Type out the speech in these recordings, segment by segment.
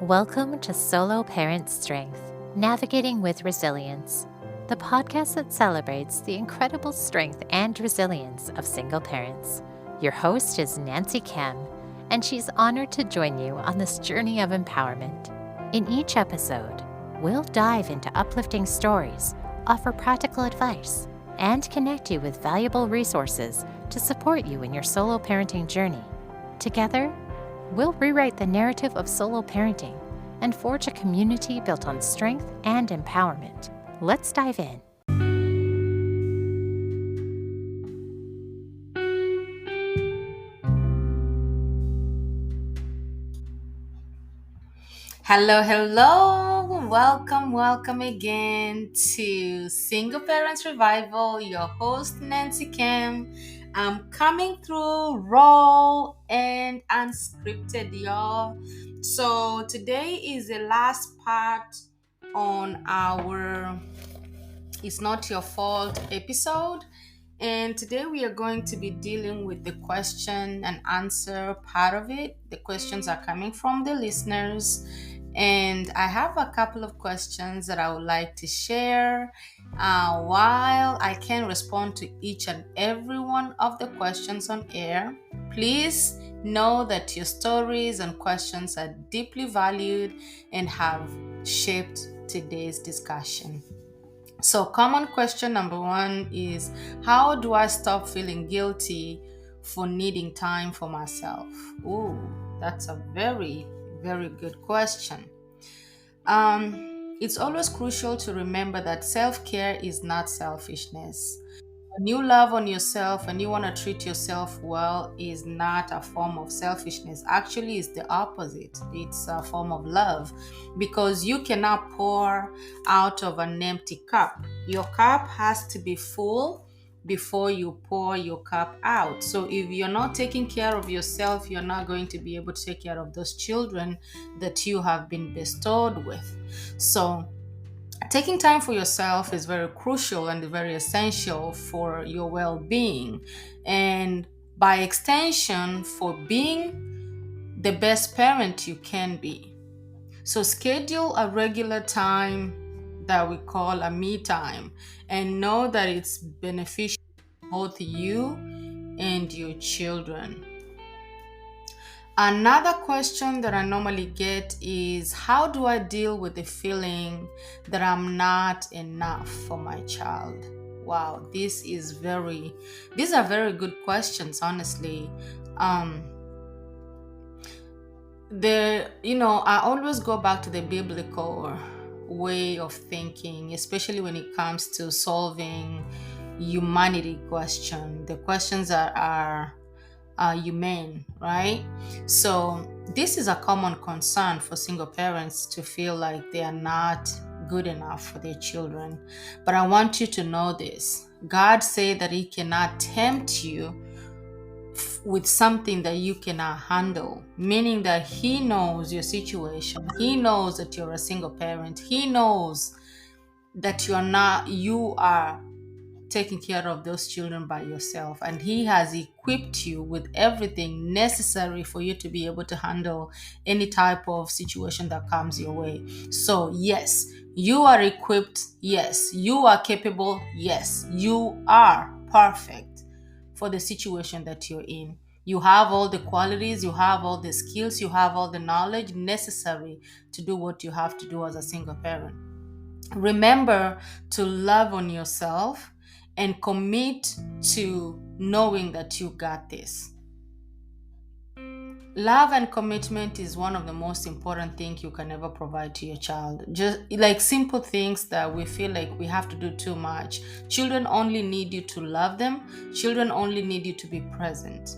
Welcome to Solo Parent Strength, Navigating with Resilience, the podcast that celebrates the incredible strength and resilience of single parents. Your host is Nanciekem, and she's honored to join you on this journey of empowerment. In each episode, we'll dive into uplifting stories, offer practical advice, and connect you with valuable resources to support you in your solo parenting journey. Together, we'll rewrite the narrative of solo parenting and forge a community built on strength and empowerment. Let's dive in. Hello. Welcome again to Single Parents Revival. Your host, Nanciekem. I'm coming through raw and unscripted, y'all. So today is the last part on our It's Not Your Fault episode. And today we are going to be dealing with the question and answer part of it. The questions are coming from the listeners. And I have a couple of questions that I would like to share. While I can respond to each and every one of the questions on air, please know that your stories and questions are deeply valued and have shaped today's discussion. So, common question number one is, how do I stop feeling guilty for needing time for myself? Ooh, that's a very, very good question. It's always crucial to remember that self-care is not selfishness. When you love on yourself and you want to treat yourself well is not a form of selfishness. Actually, it's the opposite. It's a form of love because you cannot pour out of an empty cup. Your cup has to be full before you pour your cup out. So if you're not taking care of yourself, you're not going to be able to take care of those children that you have been bestowed with. So taking time for yourself is very crucial and very essential for your well-being, and by extension, for being the best parent you can be. So schedule a regular time that we call a me time and know that it's beneficial to both you and your children. Another question that I normally get is, how do I deal with the feeling that I'm not enough for my child? Wow, these are very good questions, honestly. I always go back to the biblical way of thinking, especially when it comes to solving humanity question. The questions that are humane, right? So this is a common concern for single parents to feel like they are not good enough for their children. But I want you to know this. God said that He cannot tempt you with something that you cannot handle, meaning that He knows your situation. He knows that you're a single parent. He knows that you are taking care of those children by yourself, and He has equipped you with everything necessary for you to be able to handle any type of situation that comes your way. So yes, you are equipped. Yes, you are capable. Yes, you are perfect for the situation that you're in. You have all the qualities, you have all the skills, you have all the knowledge necessary to do what you have to do as a single parent. Remember to love on yourself and commit to knowing that you got this. Love and commitment is one of the most important things you can ever provide to your child. Just like simple things that we feel like we have to do too much. Children only need you to love them. Children only need you to be present.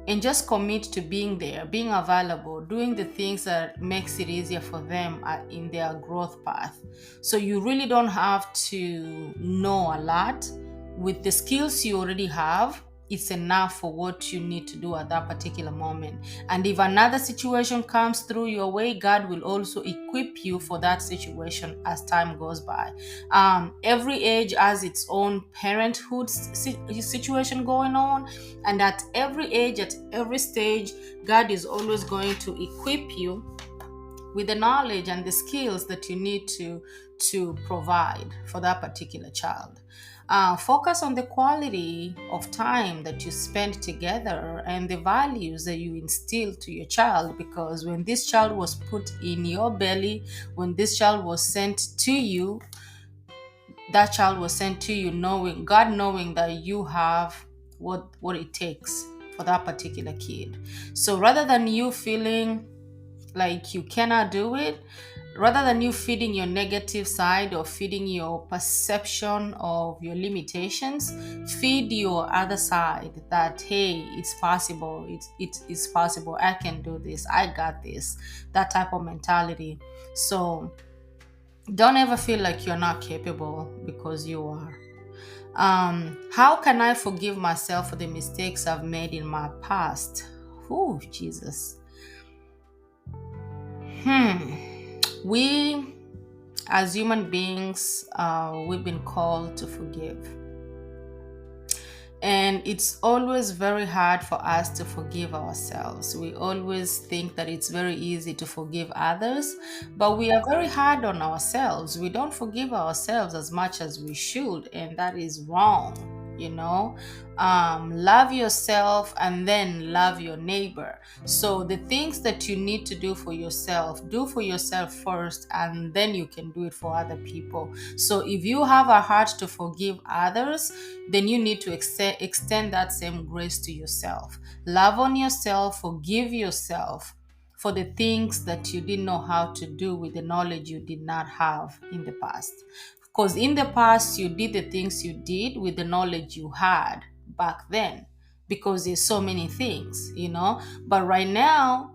And just commit to being there, being available, doing the things that makes it easier for them in their growth path. So you really don't have to know a lot. With the skills you already have, it's enough for what you need to do at that particular moment. And if another situation comes through your way, God will also equip you for that situation as time goes by. Every age has its own parenthood situation going on, and at every age, at every stage, God is always going to equip you with the knowledge and the skills that you need to provide for that particular child. Focus on the quality of time that you spend together and the values that you instill to your child, because when this child was put in your belly, when this child was sent to you, that child was sent to you knowing that you have what it takes for that particular kid. So rather than you feeling like you cannot do it, rather than you feeding your negative side or feeding your perception of your limitations, feed your other side that, hey, it's possible, it's possible, I can do this, I got this, that type of mentality. So don't ever feel like you're not capable, because you are. How can I forgive myself for the mistakes I've made in my past? Oh, Jesus. We, as human beings, we've been called to forgive. And it's always very hard for us to forgive ourselves. We always think that it's very easy to forgive others, but we are very hard on ourselves. We don't forgive ourselves as much as we should, and that is wrong. Love yourself and then love your neighbor. So the things that you need to do for yourself, do for yourself first, and then you can do it for other people. So if you have a heart to forgive others, then you need to extend that same grace to yourself. Love on yourself, forgive yourself for the things that you didn't know how to do with the knowledge you did not have in the past. Because in the past, you did the things you did with the knowledge you had back then, because there's so many things. But right now,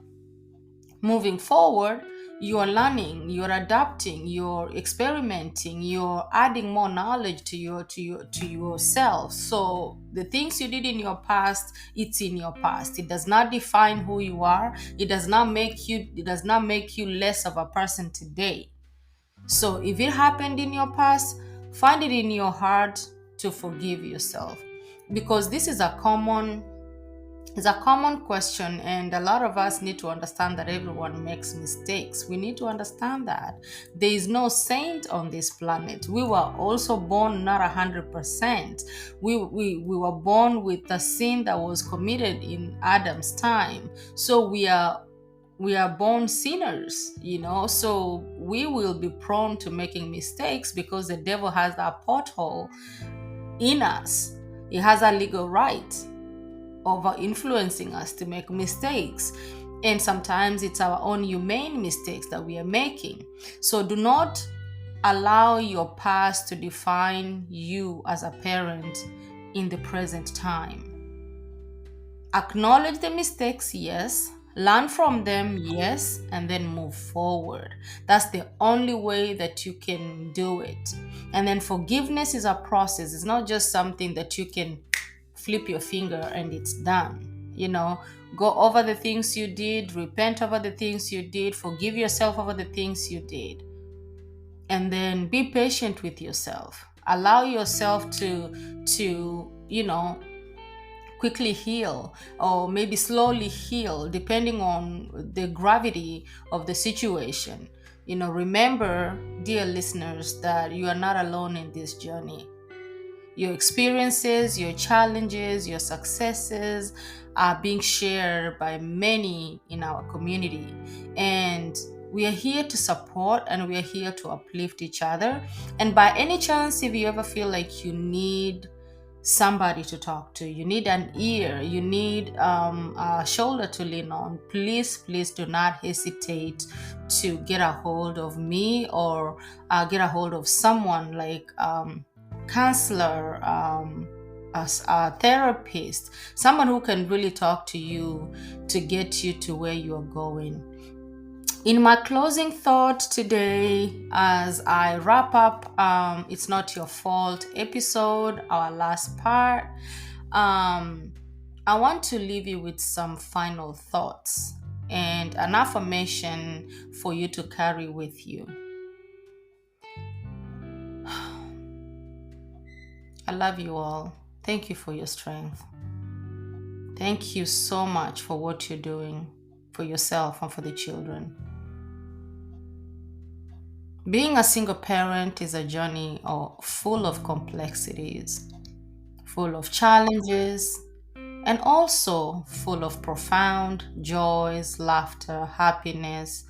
moving forward, you're learning, you're adapting, you're experimenting, you're adding more knowledge to yourself. So the things you did in your past, it's in your past. It does not define who you are. It does not make you less of a person today. So if it happened in your past, find it in your heart to forgive yourself, because this is a common question, and a lot of us need to understand that everyone makes mistakes. We need to understand that there is no saint on this planet. We were also born not 100%. We were born with the sin that was committed in Adam's time. So we are born sinners, so we will be prone to making mistakes, because the devil has that pothole in us. He has a legal right over influencing us to make mistakes. And sometimes it's our own humane mistakes that we are making. So do not allow your past to define you as a parent in the present time. Acknowledge the mistakes, yes. Learn from them, yes, and then move forward. That's the only way that you can do it. And then forgiveness is a process. It's not just something that you can flip your finger and it's done. Go over the things you did, repent over the things you did, forgive yourself over the things you did. And then be patient with yourself. Allow yourself to quickly heal, or maybe slowly heal, depending on the gravity of the situation. Remember, dear listeners, that you are not alone in this journey. Your experiences, your challenges, your successes are being shared by many in our community. And we are here to support, and we are here to uplift each other. And by any chance, if you ever feel like you need somebody to talk to, you need an ear, you need a shoulder to lean on, please do not hesitate to get a hold of me, or get a hold of someone like counselor, a therapist, someone who can really talk to you to get you to where you're going. In my closing thought today, as I wrap up It's Not Your Fault episode, our last part, I want to leave you with some final thoughts and an affirmation for you to carry with you. I love you all. Thank you for your strength. Thank you so much for what you're doing for yourself and for the children. Being a single parent is a journey full of complexities, full of challenges, and also full of profound joys, laughter, happiness.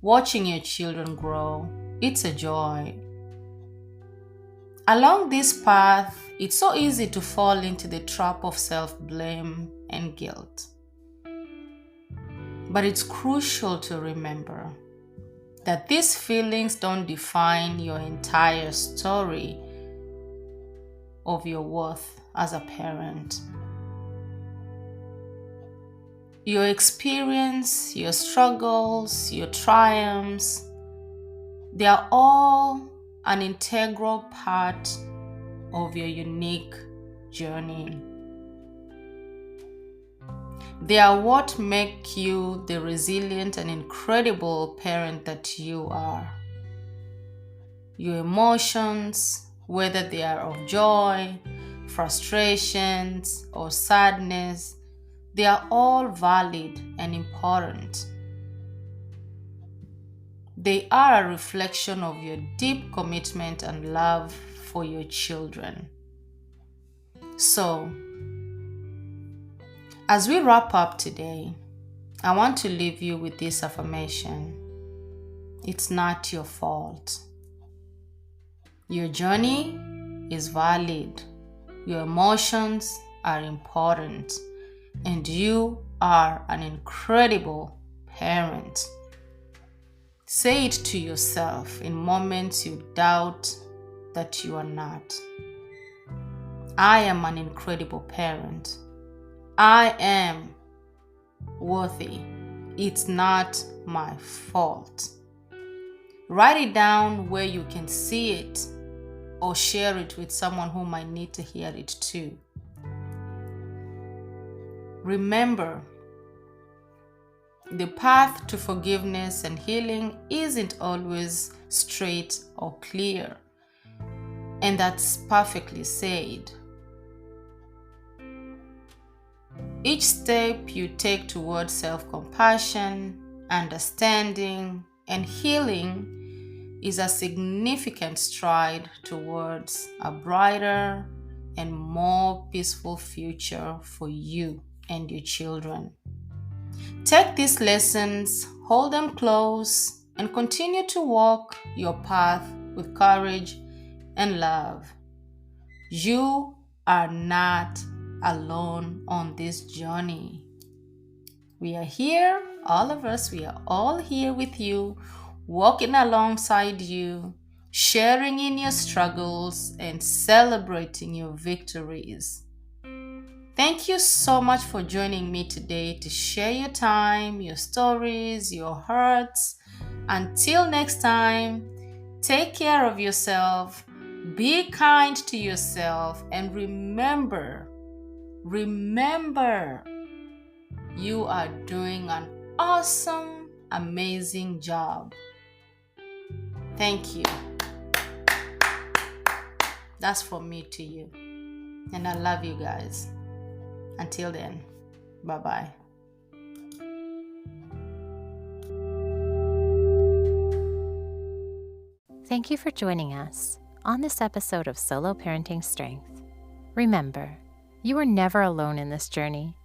Watching your children grow, it's a joy. Along this path, it's so easy to fall into the trap of self-blame and guilt. But it's crucial to remember that these feelings don't define your entire story of your worth as a parent. Your experience, your struggles, your triumphs, they are all an integral part of your unique journey. They are what make you the resilient and incredible parent that you are. Your emotions, whether they are of joy, frustrations, or sadness, they are all valid and important. They are a reflection of your deep commitment and love for your children. So, as we wrap up today, I want to leave you with this affirmation. It's not your fault. Your journey is valid. Your emotions are important. And you are an incredible parent. Say it to yourself in moments you doubt that you are not. I am an incredible parent. I am worthy. It's not my fault. Write it down where you can see it or share it with someone who might need to hear it too. Remember, the path to forgiveness and healing isn't always straight or clear, and that's perfectly said. Each step you take towards self-compassion, understanding, and healing is a significant stride towards a brighter and more peaceful future for you and your children. Take these lessons, hold them close, and continue to walk your path with courage and love. You are not alone on this journey. We are here, all of us, we are all here with you, walking alongside you, sharing in your struggles and celebrating your victories. Thank you so much for joining me today to share your time, your stories, your hurts. Until next time, take care of yourself, be kind to yourself, and remember, you are doing an awesome, amazing job. Thank you. That's from me to you. And I love you guys. Until then, bye-bye. Thank you for joining us on this episode of Solo Parenting Strength. Remember, you are never alone in this journey.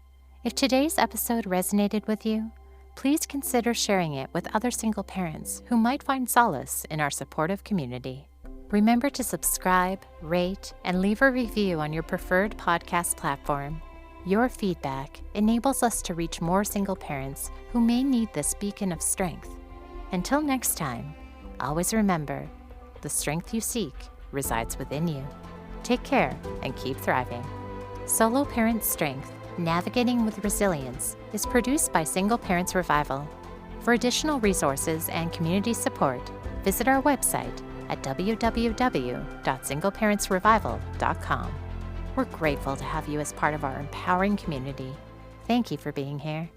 If today's episode resonated with you, please consider sharing it with other single parents who might find solace in our supportive community. Remember to subscribe, rate, and leave a review on your preferred podcast platform. Your feedback enables us to reach more single parents who may need this beacon of strength. Until next time, always remember, the strength you seek resides within you. Take care and keep thriving. Solo Parent Strength, Navigating with Resilience is produced by Single Parents Revival. For additional resources and community support, visit our website at www.singleparentsrevival.com. We're grateful to have you as part of our empowering community. Thank you for being here.